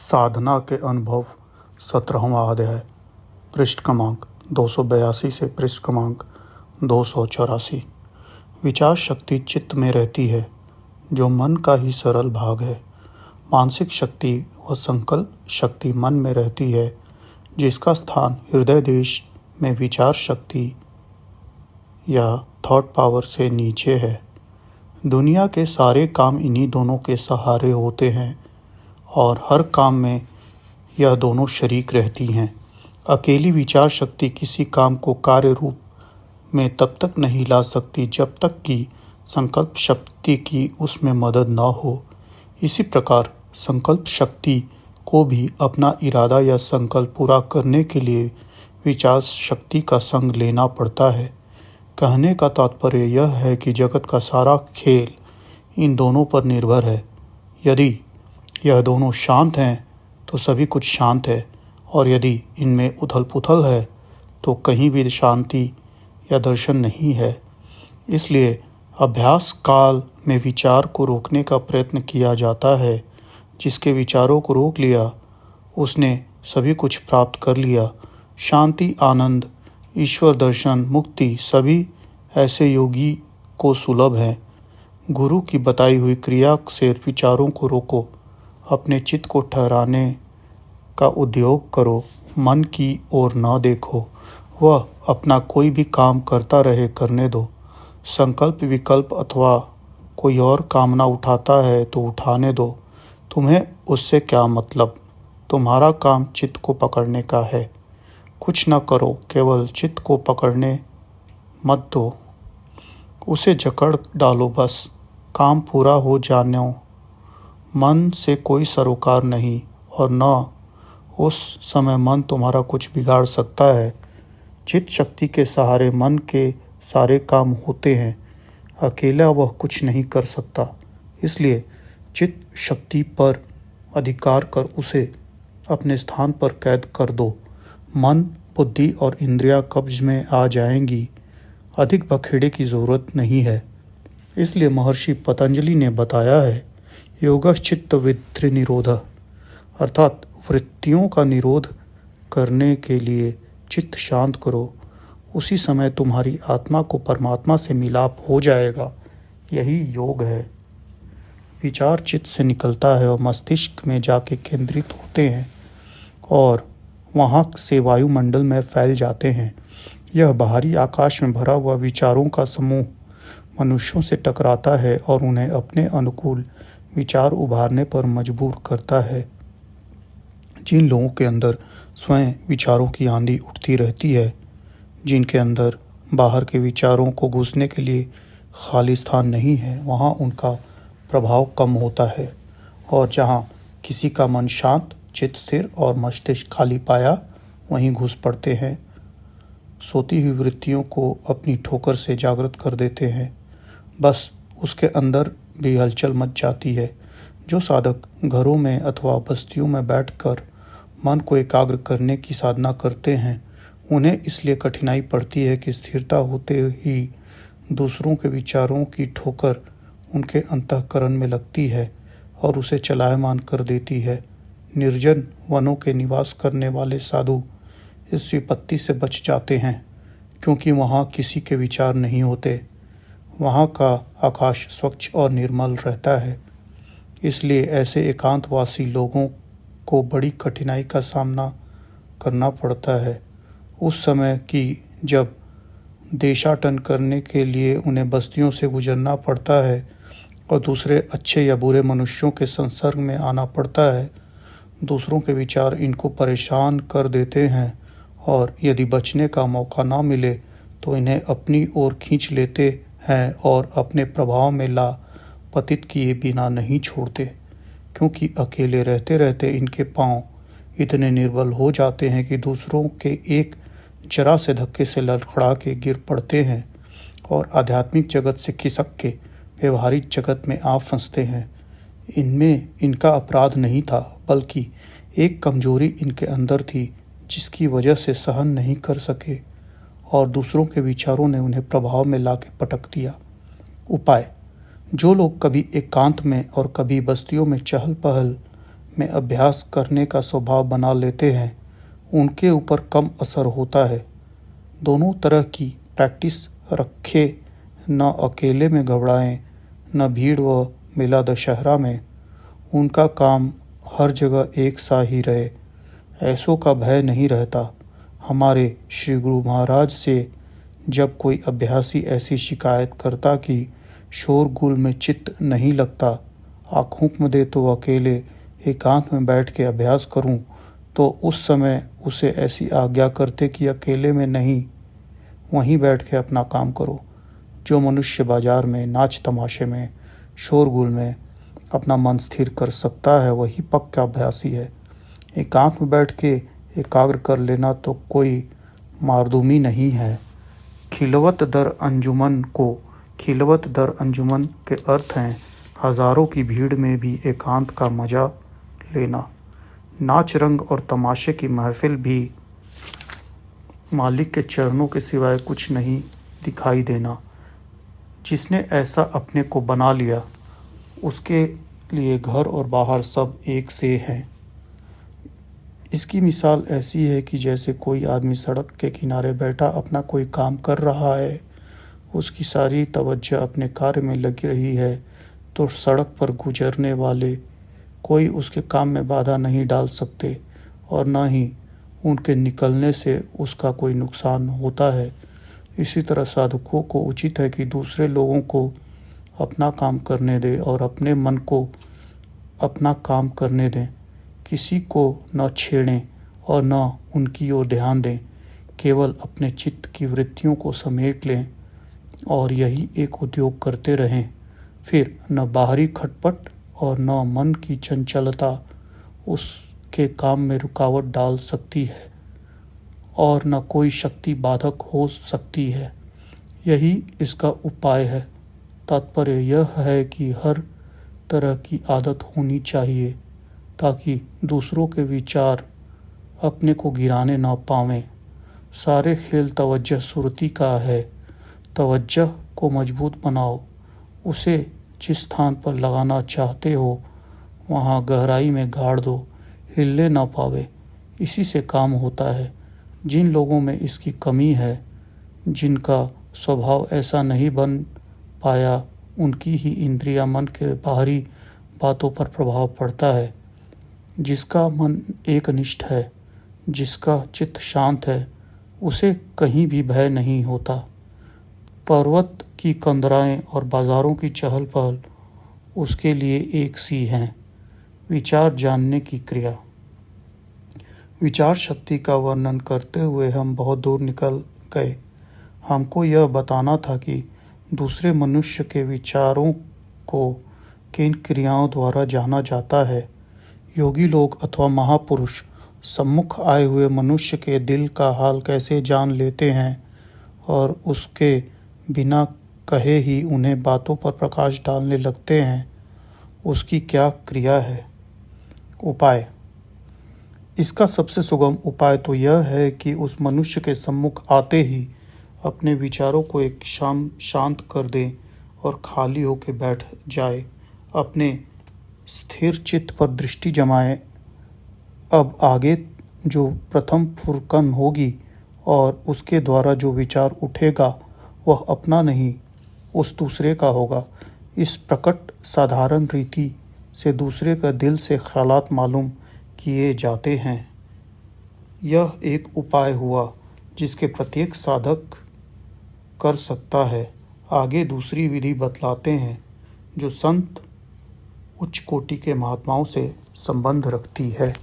साधना के अनुभव 17वां अध्याय। पृष्ठ क्रमांक 282 से पृष्ठ क्रमांक 284। विचार शक्ति चित्त में रहती है, जो मन का ही सरल भाग है। मानसिक शक्ति व संकल्प शक्ति मन में रहती है, जिसका स्थान हृदय देश में विचार शक्ति या थॉट पावर से नीचे है। दुनिया के सारे काम इन्हीं दोनों के सहारे होते हैं और हर काम में यह दोनों शरीक रहती हैं। अकेली विचार शक्ति किसी काम को कार्य रूप में तब तक नहीं ला सकती जब तक कि संकल्प शक्ति की उसमें मदद न हो। इसी प्रकार संकल्प शक्ति को भी अपना इरादा या संकल्प पूरा करने के लिए विचार शक्ति का संग लेना पड़ता है। कहने का तात्पर्य यह है कि जगत का सारा खेल इन दोनों पर निर्भर है। यदि यह दोनों शांत हैं तो सभी कुछ शांत है, और यदि इनमें उथल पुथल है तो कहीं भी शांति या दर्शन नहीं है। इसलिए अभ्यास काल में विचार को रोकने का प्रयत्न किया जाता है। जिसके विचारों को रोक लिया उसने सभी कुछ प्राप्त कर लिया। शांति, आनंद, ईश्वर दर्शन, मुक्ति सभी ऐसे योगी को सुलभ है। गुरु की बताई हुई क्रिया से विचारों को रोको, अपने चित्त को ठहराने का उद्योग करो, मन की ओर न देखो, वह अपना कोई भी काम करता रहे, करने दो। संकल्प, विकल्प अथवा कोई और कामना उठाता है तो उठाने दो, तुम्हें उससे क्या मतलब। तुम्हारा काम चित्त को पकड़ने का है। कुछ न करो, केवल चित्त को पकड़ने मत दो, उसे जकड़ डालो बस। काम पूरा हो जाने मन से कोई सरोकार नहीं, और न उस समय मन तुम्हारा कुछ बिगाड़ सकता है। चित्त शक्ति के सहारे मन के सारे काम होते हैं, अकेला वह कुछ नहीं कर सकता। इसलिए चित्त शक्ति पर अधिकार कर उसे अपने स्थान पर कैद कर दो। मन, बुद्धि और इंद्रियां कब्ज में आ जाएंगी। अधिक बखेड़े की जरूरत नहीं है। इसलिए महर्षि पतंजलि ने बताया है, योगश्चित्त वृत्ति निरोध, अर्थात वृत्तियों का निरोध करने के लिए चित्त शांत करो। उसी समय तुम्हारी आत्मा को परमात्मा से मिलाप हो जाएगा। यही योग है। विचार चित्त से निकलता है और मस्तिष्क में जाके केंद्रित होते हैं और वहाँ से वायुमंडल में फैल जाते हैं। यह बाहरी आकाश में भरा हुआ विचारों का समूह मनुष्यों से टकराता है और उन्हें अपने अनुकूल विचार उभारने पर मजबूर करता है। जिन लोगों के अंदर स्वयं विचारों की आंधी उठती रहती है, जिनके अंदर बाहर के विचारों को घुसने के लिए खाली स्थान नहीं है, वहाँ उनका प्रभाव कम होता है। और जहाँ किसी का मन शांत, चित्त स्थिर और मस्तिष्क खाली पाया, वहीं घुस पड़ते हैं। सोती हुई वृत्तियों को अपनी ठोकर से जागृत कर देते हैं। बस उसके अंदर भी हलचल मच जाती है। जो साधक घरों में अथवा बस्तियों में बैठकर मन को एकाग्र करने की साधना करते हैं, उन्हें इसलिए कठिनाई पड़ती है कि स्थिरता होते ही दूसरों के विचारों की ठोकर उनके अंतःकरण में लगती है और उसे चलायमान कर देती है। निर्जन वनों के निवास करने वाले साधु इस विपत्ति से बच जाते हैं, क्योंकि वहाँ किसी के विचार नहीं होते। वहाँ का आकाश स्वच्छ और निर्मल रहता है। इसलिए ऐसे एकांतवासी लोगों को बड़ी कठिनाई का सामना करना पड़ता है। उस समय की जब देशाटन करने के लिए उन्हें बस्तियों से गुजरना पड़ता है और दूसरे अच्छे या बुरे मनुष्यों के संसर्ग में आना पड़ता है, दूसरों के विचार इनको परेशान कर देते हैं और यदि बचने का मौका ना मिले तो इन्हें अपनी ओर खींच लेते हैं और अपने प्रभाव में ला पतित किए बिना नहीं छोड़ते, क्योंकि अकेले रहते रहते इनके पांव इतने निर्बल हो जाते हैं कि दूसरों के एक जरा से धक्के से लड़खड़ा के गिर पड़ते हैं और आध्यात्मिक जगत से खिसक के व्यवहारिक जगत में आ फंसते हैं। इनमें इनका अपराध नहीं था, बल्कि एक कमजोरी इनके अंदर थी, जिसकी वजह से सहन नहीं कर सके और दूसरों के विचारों ने उन्हें प्रभाव में लाके पटक दिया। उपाय: जो लोग कभी एकांत में और कभी बस्तियों में चहल पहल में अभ्यास करने का स्वभाव बना लेते हैं, उनके ऊपर कम असर होता है। दोनों तरह की प्रैक्टिस रखे, न अकेले में घबराएं, न भीड़ व मेला दशहरा में। उनका काम हर जगह एक सा ही रहे, ऐसों का भय नहीं रहता। हमारे श्री गुरु महाराज से जब कोई अभ्यासी ऐसी शिकायत करता कि शोरगुल में चित्त नहीं लगता, आप हुक्म दे तो अकेले एकांत में बैठ के अभ्यास करूं, तो उस समय उसे ऐसी आज्ञा करते कि अकेले में नहीं, वहीं बैठ के अपना काम करो। जो मनुष्य बाजार में, नाच तमाशे में, शोरगुल में अपना मन स्थिर कर सकता है, वही पक्का अभ्यासी है। एकांत में बैठ के एकाग्र कर लेना तो कोई मारदूमी नहीं है। खिलवत दर अंजुमन के अर्थ हैं हजारों की भीड़ में भी एकांत का मजा लेना। नाच रंग और तमाशे की महफिल भी मालिक के चरणों के सिवाय कुछ नहीं दिखाई देना। जिसने ऐसा अपने को बना लिया, उसके लिए घर और बाहर सब एक से हैं। इसकी मिसाल ऐसी है कि जैसे कोई आदमी सड़क के किनारे बैठा अपना कोई काम कर रहा है, उसकी सारी तवज्जो अपने कार्य में लगी रही है, तो सड़क पर गुजरने वाले कोई उसके काम में बाधा नहीं डाल सकते और न ही उनके निकलने से उसका कोई नुकसान होता है। इसी तरह साधकों को उचित है कि दूसरे लोगों को अपना काम करने दें और अपने मन को अपना काम करने दें। किसी को न छेड़ें और न उनकी ओर ध्यान दें, केवल अपने चित्त की वृत्तियों को समेट लें और यही एक उद्योग करते रहें। फिर न बाहरी खटपट और न मन की चंचलता उसके काम में रुकावट डाल सकती है और न कोई शक्ति बाधक हो सकती है। यही इसका उपाय है। तात्पर्य यह है कि हर तरह की आदत होनी चाहिए ताकि दूसरों के विचार अपने को गिराने ना पावें। सारे खेल तवज्जो सुरती का है। तवज्जो को मजबूत बनाओ, उसे जिस स्थान पर लगाना चाहते हो वहाँ गहराई में गाड़ दो, हिलने ना पावे। इसी से काम होता है। जिन लोगों में इसकी कमी है, जिनका स्वभाव ऐसा नहीं बन पाया, उनकी ही इंद्रिया मन के बाहरी बातों पर प्रभाव पड़ता है। जिसका मन एकनिष्ठ है, जिसका चित्त शांत है, उसे कहीं भी भय नहीं होता। पर्वत की कंदराएं और बाजारों की चहल पहल उसके लिए एक सी हैं। विचार जानने की क्रिया। विचार शक्ति का वर्णन करते हुए हम बहुत दूर निकल गए। हमको यह बताना था कि दूसरे मनुष्य के विचारों को किन क्रियाओं द्वारा जाना जाता है। योगी लोग अथवा महापुरुष सम्मुख आए हुए मनुष्य के दिल का हाल कैसे जान लेते हैं और उसके बिना कहे ही उन्हें बातों पर प्रकाश डालने लगते हैं, उसकी क्या क्रिया है। उपाय। इसका सबसे सुगम उपाय तो यह है कि उस मनुष्य के सम्मुख आते ही अपने विचारों को एक क्षण शांत कर दें और खाली होकर बैठ जाए। अपने स्थिर चित्त पर दृष्टि जमाएं। अब आगे जो प्रथम फुरकन होगी और उसके द्वारा जो विचार उठेगा वह अपना नहीं, उस दूसरे का होगा। इस प्रकट साधारण रीति से दूसरे का दिल से ख्यालात मालूम किए जाते हैं। यह एक उपाय हुआ जिसके प्रत्येक साधक कर सकता है। आगे दूसरी विधि बतलाते हैं जो संत उच्च कोटि के महात्माओं से संबंध रखती है।